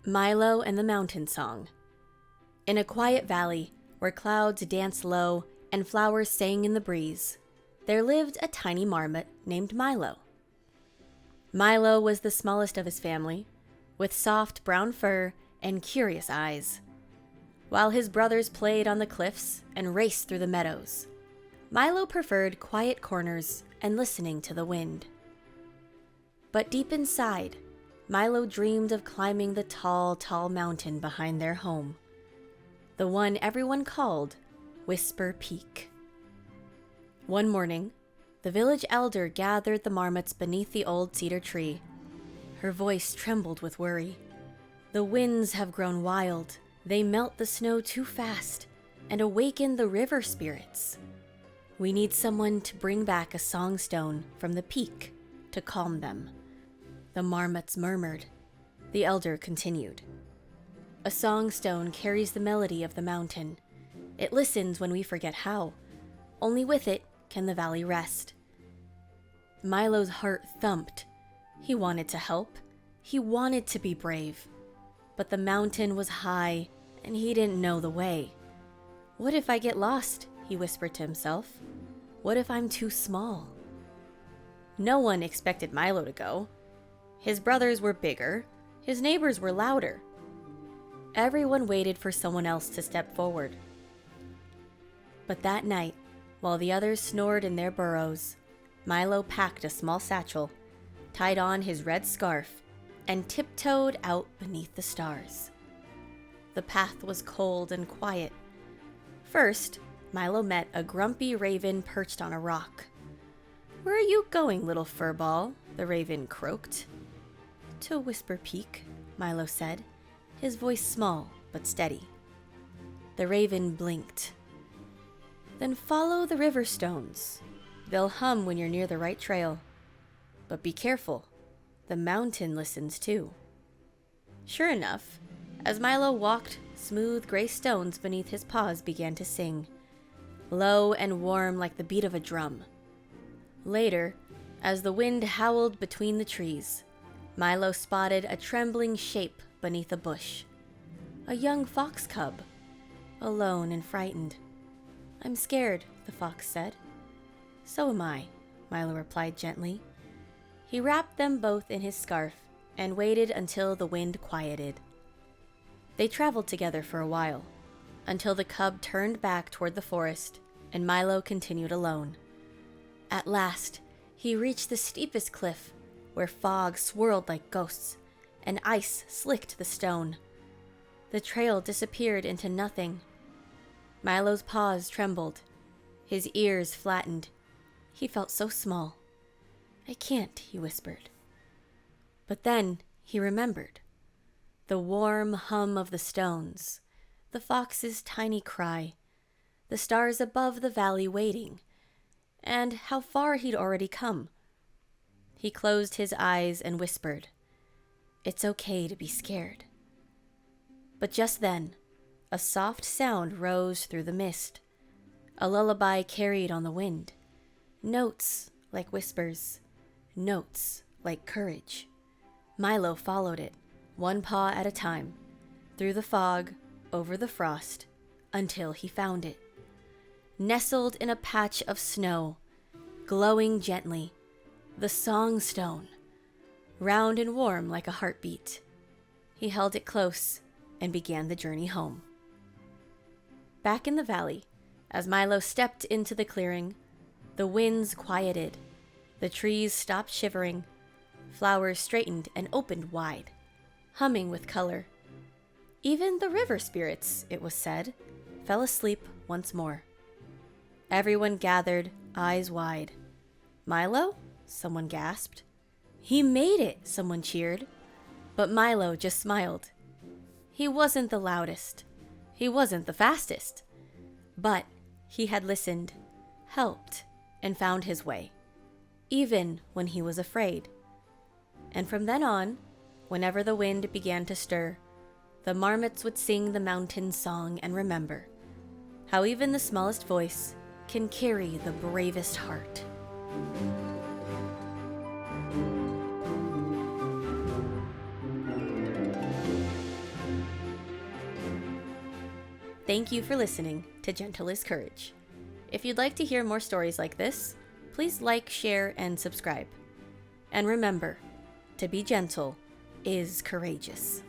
Milo and the Mountain Song. In a quiet valley, where clouds danced low and flowers sang in the breeze, there lived a tiny marmot named Milo. Milo was the smallest of his family, with soft brown fur and curious eyes. While his brothers played on the cliffs and raced through the meadows, Milo preferred quiet corners and listening to the wind. But deep inside, Milo dreamed of climbing the tall, tall mountain behind their home, the one everyone called Whisper Peak. One morning, the village elder gathered the marmots beneath the old cedar tree. Her voice trembled with worry. The winds have grown wild. They melt the snow too fast and awaken the river spirits. We need someone to bring back a songstone from the peak to calm them. The marmots murmured. The elder continued. A songstone carries the melody of the mountain. It listens when we forget how. Only with it can the valley rest. Milo's heart thumped. He wanted to help. He wanted to be brave. But the mountain was high, and he didn't know the way. What if I get lost? He whispered to himself. What if I'm too small? No one expected Milo to go. His brothers were bigger. His neighbors were louder. Everyone waited for someone else to step forward. But that night, while the others snored in their burrows, Milo packed a small satchel, tied on his red scarf, and tiptoed out beneath the stars. The path was cold and quiet. First, Milo met a grumpy raven perched on a rock. "Where are you going, little furball?" the raven croaked. "To Whisper Peak," Milo said, his voice small but steady. The raven blinked. "Then follow the river stones. They'll hum when you're near the right trail. But be careful, the mountain listens too." Sure enough, as Milo walked, smooth gray stones beneath his paws began to sing, low and warm like the beat of a drum. Later, as the wind howled between the trees, Milo spotted a trembling shape beneath a bush. A young fox cub, alone and frightened. "I'm scared," the fox said. "So am I," Milo replied gently. He wrapped them both in his scarf and waited until the wind quieted. They traveled together for a while, until the cub turned back toward the forest and Milo continued alone. At last, he reached the steepest cliff, where fog swirled like ghosts and ice slicked the stone. The trail disappeared into nothing. Milo's paws trembled. His ears flattened. He felt so small. "I can't," he whispered. But then he remembered. The warm hum of the stones, the fox's tiny cry, the stars above the valley waiting, and how far he'd already come. He closed his eyes and whispered, "It's okay to be scared." But just then, a soft sound rose through the mist. A lullaby carried on the wind. Notes like whispers. Notes like courage. Milo followed it, one paw at a time, through the fog, over the frost, until he found it. Nestled in a patch of snow, glowing gently, the songstone, round and warm like a heartbeat. He held it close and began the journey home. Back in the valley, as Milo stepped into the clearing, the winds quieted, the trees stopped shivering, flowers straightened and opened wide, humming with color. Even the river spirits, it was said, fell asleep once more. Everyone gathered, eyes wide. "Milo?" someone gasped. "He made it!" someone cheered. But Milo just smiled. He wasn't the loudest. He wasn't the fastest. But he had listened, helped, and found his way, even when he was afraid. And from then on, whenever the wind began to stir, the marmots would sing the mountain song and remember how even the smallest voice can carry the bravest heart. Thank you for listening to Gentle is Courage. If you'd like to hear more stories like this, please like, share, and subscribe. And remember, to be gentle is courageous.